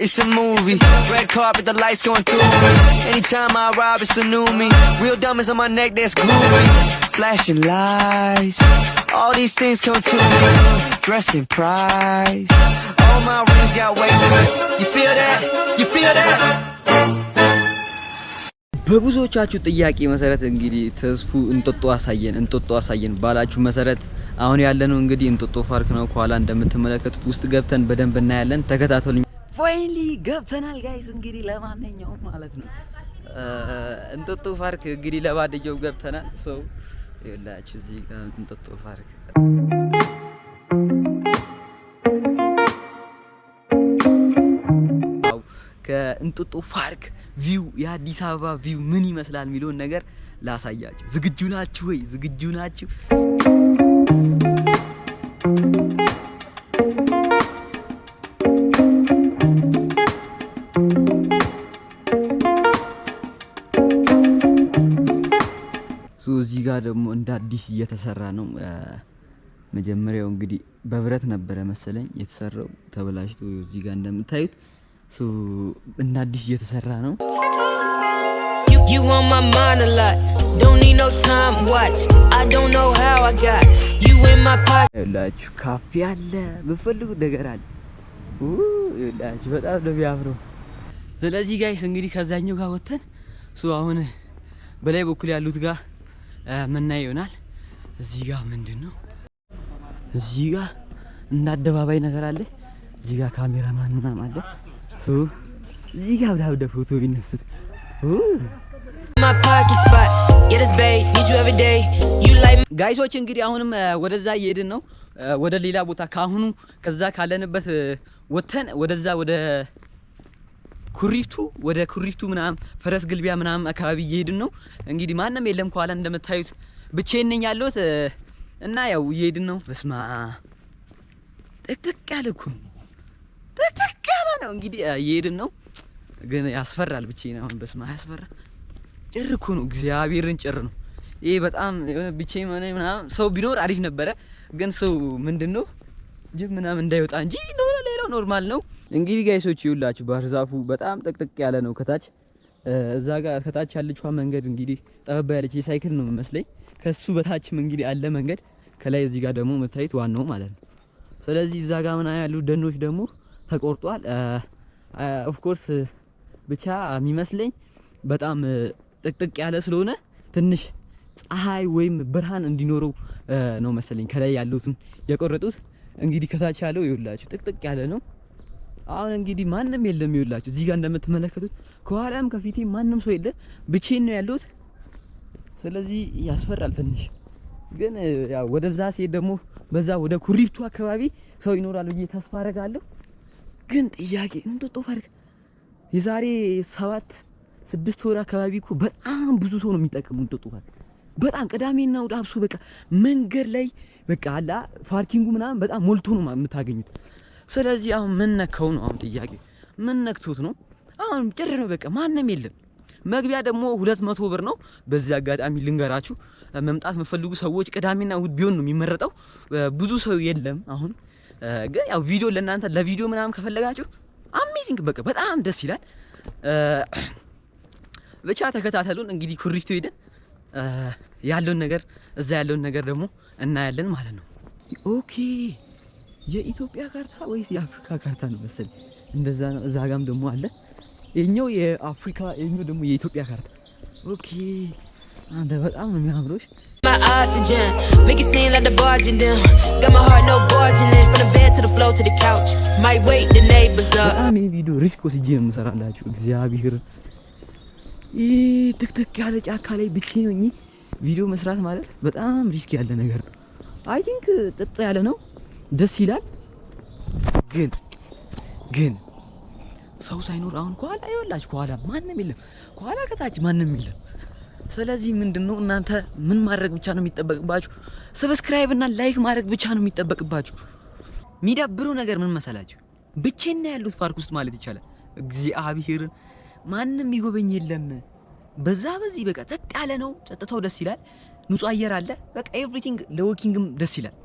it's a movie. Red carpet, the lights going through me. Anytime I arrive, it's the new me. Real diamonds on my neck, that's groovy. Flashing lights, all these things come to me. Dressing price, all my rings got weight to it. You feel that? You feel that? በብዙዎቻችሁ ጥያቄ መሰረት እንግዲህ ተስፉ እንጦጦ አሳየን ባላችሁ መሰረት አሁን ያለነው እንግዲህ እንጦጦ ፓርክ ነው። ኋላ እንደምትመለከቱት ውስጥ ገብተን በደንብ እናያለን። ተከታተሉኝ። ፋይናሊ ገብተናል ጋይስ። እንግዲህ ለማንኛውም ማለት ነው እንጦጦ ፓርክ እንግዲህ ለባደጀው ገብተናል። ሶ ይላችሁ እዚህ ጋር እንጦጦ ፓርክ ከእንጦጦ ፓርክ ቪው የአዲስ አበባ ቪው ምን ይመስላል የሚለውን ነገር ላሳያችሁ። ዝግጁ ናችሁ ወይ? ዝግጁ ናችሁ? እዚህ ጋር ደግሞ እንደ አዲስ እየተሰራ ነው። መጀመሪያው እንግዲህ በብረት ነበረ መሰለኝ የተሰራው ተበላሽቶ እዚህ ጋር እንደምታዩት እንደ አዲስ እየተሰራ ነው። You on my mind a lot. Don't need no time watch. I don't know how I got you in my pocket. እላችሁ ካፌ አለ፣ በፈልጉ ነገር አለ። እላችሁ በጣም ነው የሚያምረው። ስለዚህ ጋይስ እንግዲህ ከዛኛው ጋር ወተን አሁን በላይ በኩል ያሉት ጋር ምናይ ይሆናል። እዚህ ጋር ምንድነው? እዚህ ጋር እንደ አደባባይ ነገር አለ። እዚህ ጋር ካሜራማን ምናምን አለ። እዚህ ጋር ወደ ፎቶ ቢነሱት ጋይሶች እንግዲህ አሁንም ወደዛ እየሄድን ነው። ወደ ሌላ ቦታ ካሁኑ ከዛ ካለንበት ወተን ወደዛ ወደ ኩሪፍቱ ምናምን ፈረስ ግልቢያ ምናምን አካባቢ እየሄድን ነው። እንግዲህ ማንም የለም ከኋላ እንደምታዩት ብቻዬን ነኝ ያለሁት እና ያው እየሄድን ነው። በስማ ጥቅጥቅ ያለ እኮ ጥቅጥቅ ያለ ነው። እንግዲህ እየሄድን ነው ግን ያስፈራል። ብቻዬን አሁን በስማ ያስፈራ ጭር እኮ ነው። እግዚአብሔርን ጭር ነው። ይሄ በጣም ብቻዬን ምናምን ሰው ቢኖር አሪፍ ነበረ። ግን ሰው ምንድነው ጅብ ምናምን እንዳይወጣ እንጂ ሌላው ኖርማል ነው። እንግዲህ ጋይሶች ይውላችሁ ባህር ዛፉ በጣም ጥቅጥቅ ያለ ነው። ከታች እዛ ጋር ከታች ያለችዋ መንገድ እንግዲህ ጠበብ ያለች የሳይክል ነው መስለኝ። ከሱ በታችም እንግዲህ አለ መንገድ። ከላይ እዚህ ጋር ደግሞ መታየት ዋናው ማለት ነው። ስለዚህ እዛ ጋር ምና ያሉ ደኖች ደግሞ ተቆርጧል። ኦፍ ኮርስ ብቻ የሚመስለኝ በጣም ጥቅጥቅ ያለ ስለሆነ ትንሽ ፀሐይ ወይም ብርሃን እንዲኖረው ነው መሰለኝ ከላይ ያሉትን የቆረጡት። እንግዲህ ከታች ያለው ይውላችሁ ጥቅጥቅ ያለ ነው። አሁን እንግዲህ ማንም የለም ይውላችሁ። እዚህ ጋር እንደምትመለከቱት ከኋላም ከፊቴ ማንም ሰው የለም፣ ብቻዬን ነው ያለሁት። ስለዚህ ያስፈራል ትንሽ። ግን ያው ወደዛ ሲሄድ ደግሞ በዛ ወደ ኩሪፍቱ አካባቢ ሰው ይኖራል ብዬ ተስፋ አደርጋለሁ። ግን ጥያቄ እንጦጦ ፓርክ የዛሬ 7-6 ወር አካባቢ እኮ በጣም ብዙ ሰው ነው የሚጠቀመው እንጦጦ ፓርክ። በጣም ቅዳሜና እሑድ አብሶ በቃ መንገድ ላይ በቃ አላ ፓርኪንጉ ምናምን በጣም ሞልቶ ነው የምታገኙት። ስለዚህ አሁን ምን ነካው ነው አሁን ጥያቄ፣ ምን ነክቶት ነው? አሁን ጭር ነው በቃ ማንም የለም። መግቢያ ደግሞ 200 ብር ነው። በዚህ አጋጣሚ ልንገራችሁ መምጣት የምትፈልጉ ሰዎች ቅዳሜና እሑድ ቢሆን ነው የሚመረጠው። ብዙ ሰው የለም አሁን። ግን ያው ቪዲዮ ለእናንተ ለቪዲዮ ምናምን ከፈለጋችሁ አሜዚንግ በቃ በጣም ደስ ይላል። ብቻ ተከታተሉን። እንግዲህ ኩሪፍቱ ሄደን ያለውን ነገር እዛ ያለውን ነገር ደግሞ እናያለን ማለት ነው። ኦኬ የኢትዮጵያ ካርታ ወይስ የአፍሪካ ካርታ ነው መሰለኝ? እንደዛ ነው። እዛ ጋም ደግሞ አለ የኛው የአፍሪካ የኛው ደግሞ የኢትዮጵያ ካርታ። ኦኬ አንተ በጣም ነው የሚያምሮሽ። My oxygen make it seem like the barging them got my heart no barging in from the bed to the floor to the couch might wake the neighbors up በጣም ቪዲዮ ሪስክ ወስጄ ነው የምሰራላችሁ። እግዚአብሔር ጥቅጥቅ ያለ ጫካ ላይ ብቻዬን ሆኜ ቪዲዮ መስራት ማለት በጣም ሪስክ ያለ ነገር ነው። አይ ቲንክ ጥጥ ያለ ነው፣ ደስ ይላል። ግን ሰው ሳይኖር አሁን ከኋላ ይወላችሁ ከኋላ ማንም የለም፣ ከኋላ ከታች ማንም የለም። ስለዚህ ምንድነው እናንተ ምን ማድረግ ብቻ ነው የሚጠበቅባችሁ? ሰብስክራይብ እና ላይክ ማድረግ ብቻ ነው የሚጠበቅባችሁ። የሚዳብረው ነገር ምን መሰላችሁ? ብቻዬን ነው ያሉት ፓርክ ውስጥ ማለት ይቻላል። እግዚአብሔርን ማንም ይጎበኝ የለም። በዚህ በቃ ጸጥ ያለ ነው። ጸጥታው ደስ ይላል። ንጹህ አየር አለ። በቃ ኤቭሪቲንግ ለዎኪንግም ደስ ይላል።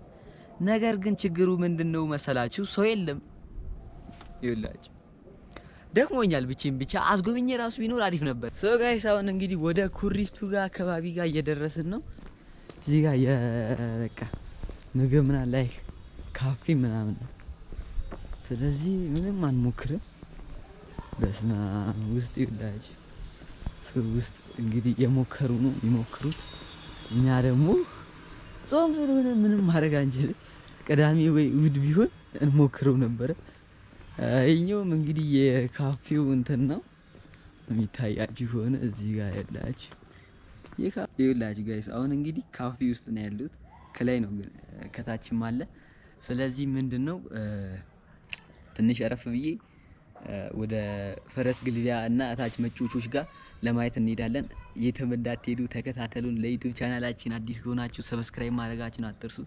ነገር ግን ችግሩ ምንድነው መሰላችሁ? ሰው የለም። ይኸውላችሁ ደክሞኛል። ብቻ አስጎብኜ ራሱ ቢኖር አሪፍ ነበር። ሶ ጋይስ አሁን እንግዲህ ወደ ኩሪፍቱ ጋር አካባቢ ጋር እየደረስን ነው። እዚህ ጋር የበቃ ምግብ ምናምን ላይ ካፌ ምናምን ነው። ስለዚህ ምንም አንሞክርም። በስመ አብ ውስጥ ይውላጅ ውስጥ እንግዲህ የሞከሩ ነው የሚሞክሩት። እኛ ደግሞ ጾም ስለሆነ ምንም ማድረግ አንችልም። ቅዳሜ ወይ እሑድ ቢሆን እንሞክረው ነበረ። ይኸኛውም እንግዲህ የካፌው እንትን ነው የሚታያችሁ ሆነ እዚህ ጋር ያላችሁ የካፌው ይላችሁ ጋይስ። አሁን እንግዲህ ካፌ ውስጥ ነው ያሉት። ከላይ ነው ግን ከታችም አለ። ስለዚህ ምንድነው ትንሽ አረፍ ብዬ ወደ ፈረስ ግልቢያ እና እታች መጮቾች ጋር ለማየት እንሄዳለን። የትም እንዳትሄዱ ተከታተሉን። ለዩቲዩብ ቻናላችን አዲስ ከሆናችሁ ሰብስክራይብ ማድረጋችሁን አትርሱ።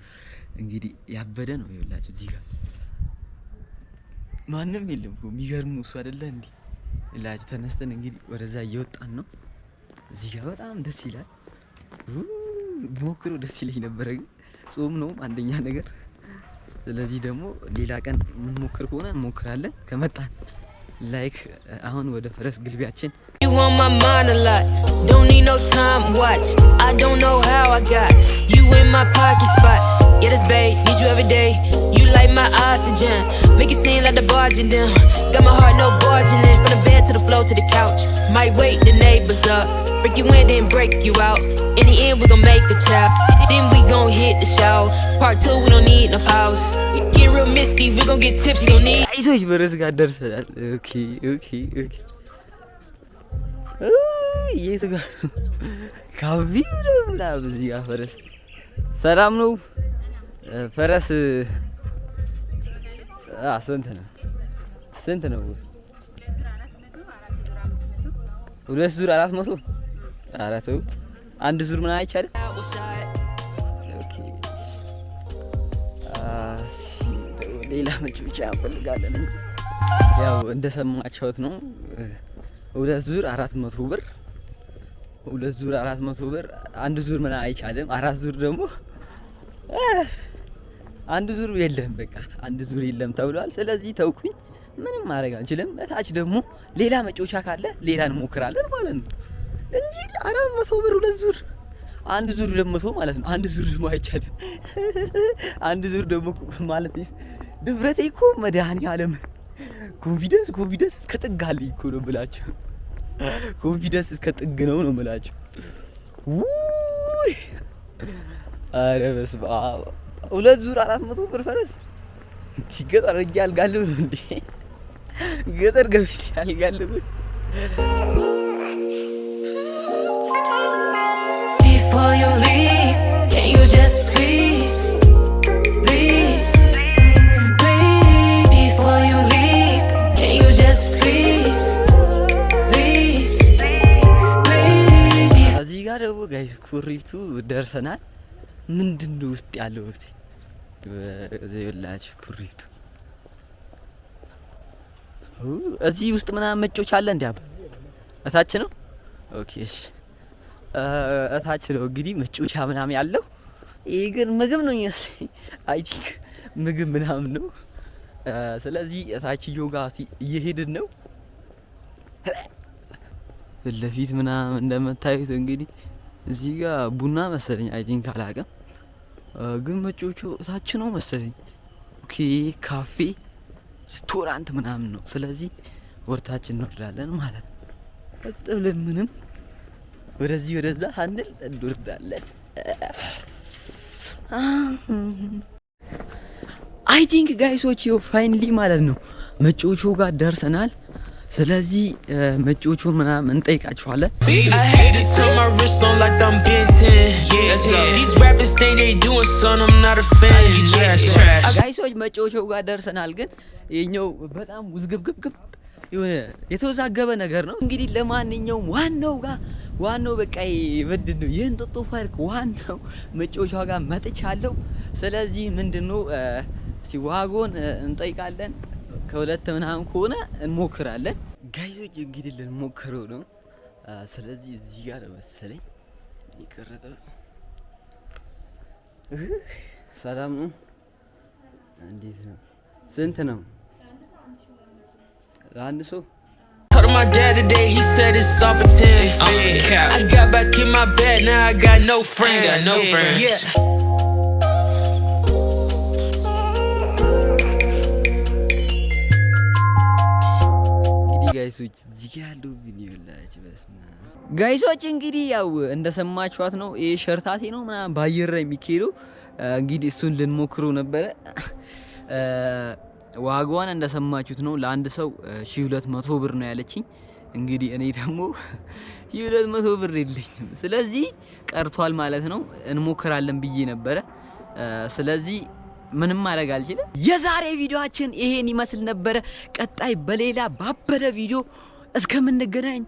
እንግዲህ ያበደ ነው ይኸውላችሁ። እዚህ ጋር ማንም የለም እኮ የሚገርም ነው እሱ አይደለ እንዴ ይላችሁ። ተነስተን እንግዲህ ወደዛ እየወጣን ነው። እዚህ ጋር በጣም ደስ ይላል። ሞክሮ ደስ ይለኝ ነበረ ግን ጾም ነው አንደኛ ነገር። ስለዚህ ደግሞ ሌላ ቀን ምን ሞክር ከሆነ እንሞክራለን ከመጣን ላይክ አሁን ወደ ፈረስ ግልቢያችን You on my mind a lot, don't need no time watch. I don't know how I got you in my pocket spot. Yeah, that's babe, need you every day. You like my oxygen, make it seem like the barging them. Got my heart no barging in, from the bed to the floor to the couch. Might wake the neighbors up, break you in then break you out. In the end we gon' make a child, then we gon' hit the show. Part 2 we don't need no pause. Get real misty, we gon' get tipsy on it. አይዞሽ በረስ ጋር ደርሰናል። ኦኬ የት ጋር ካፌ ነው ምናምን እዚህ ጋር ፈረስ ሰላም ነው። ፈረስ ስንት ነው? 2 ዙር 400። ኧረ ተው አንድ ዙር ምን አይቻልም? ኦኬ ሌላ መጫወቻ እንፈልጋለን እንጂ ያው እንደሰማችሁት ነው። 2 ዙር 400 ብር። 2 ዙር 400 ብር። አንድ ዙር ምን አይቻልም። 4 ዙር ደግሞ አንድ ዙር የለም። በቃ አንድ ዙር የለም ተብሏል። ስለዚህ ተውኩኝ። ምንም ማድረግ አንችልም። እታች ደግሞ ሌላ መጫወቻ ካለ ሌላ እንሞክራለን ማለት ነው እንጂ 400 ብር 2 ዙር። አንድ ዙር 200 ማለት ነው። አንድ ዙር ደግሞ አይቻልም። አንድ ዙር ደግሞ ማለት ድፍረቴ እኮ መድኃኒዓለም ኮንፊደንስ እስከ ጥግ አለኝ እኮ ነው የምላችሁ። ኮንፊደንስ እስከ ጥግ ነው የምላችሁ። ኧረ በስመ አብ 2 ዙር 400 ብር ፈረስ ገጠር ሂጅ አልጋለሁ እንዴ? ገጠር ገብቼ አልጋለሁ። Before you leave, can you just please? Before you leave, can you just please? እዚህ ጋር ደግሞ ጋይስ ኩሪፍቱ ደርሰናል። ምንድነው ውስጥ ያለው ወቅት ዘይላችሁ ኩሪፍቱ እዚህ ውስጥ ምናምን መጮች አለ እንዴ? እታች ነው። ኦኬ እሺ እታች ነው እንግዲህ መጮቻ ምናምን ያለው። ይሄ ግን ምግብ ነው የሚመስለኝ። አይ ቲንክ ምግብ ምናምን ነው። ስለዚህ እታችየው ጋር እየሄድን ነው። ለፊት ምናምን እንደምታዩት እንግዲህ እዚህ ጋር ቡና መሰለኝ አይ ቲንክ አላውቅም፣ ግን መጮቹ እታች ነው መሰለኝ። ኦኬ ካፌ ሬስቶራንት ምናምን ነው። ስለዚህ ወርታችን እንወርዳለን ማለት ነው። ቀጥለን ምንም ወደዚህ ወደዛ ሳንል እንወርዳለን። አይ ቲንክ ጋይሶች ይኸው ፋይናሊ ማለት ነው መጮቹ ጋር ደርሰናል። ስለዚህ መጮቹ ምናምን እንጠይቃቸዋለን። ጋይሶች መጮቹ ጋር ደርሰናል። ግን የኛው በጣም ውዝግብግብ የሆነ የተወዛገበ ነገር ነው። እንግዲህ ለማንኛውም ዋናው በቃ ምንድን ነው የእንጦጦ ፓርክ ዋናው መጮቹ ጋር መጥቻለሁ። ስለዚህ ምንድነው እስቲ ዋጎን እንጠይቃለን። ከሁለት ምናምን ከሆነ እንሞክራለን። ጋይዞች እንግዲህ ልንሞክረው ነው። ስለዚህ እዚህ ጋር መሰለኝ ይቀረጠ። ሰላም ነው? እንዴት ነው? ስንት ነው ለአንድ ሰው? my dad today, he said it's all pretend. I got back in my bed, now I got no friends. Yeah. ጋይሶች እዚህ ጋር ያለው ቪዲዮ ላችሁ በስማ ጋይሶች እንግዲህ ያው እንደሰማችኋት ነው። ይሄ ሸርታቴ ነው ምናምን ባየር ላይ የሚኬደው እንግዲህ እሱን ልንሞክረው ነበረ። ዋጋዋን እንደሰማችሁት ነው። ለአንድ ሰው 1200 ብር ነው ያለችኝ። እንግዲህ እኔ ደግሞ 1200 ብር የለኝም። ስለዚህ ቀርቷል ማለት ነው። እንሞክራለን ብዬ ነበረ። ስለዚህ ምንም ማድረግ አልችልም። የዛሬ ቪዲዮአችን ይሄን ይመስል ነበረ። ቀጣይ በሌላ ባበደ ቪዲዮ እስከምንገናኝ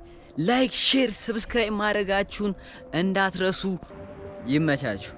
ላይክ፣ ሼር፣ ሰብስክራይብ ማድረጋችሁን እንዳትረሱ። ይመቻችሁ።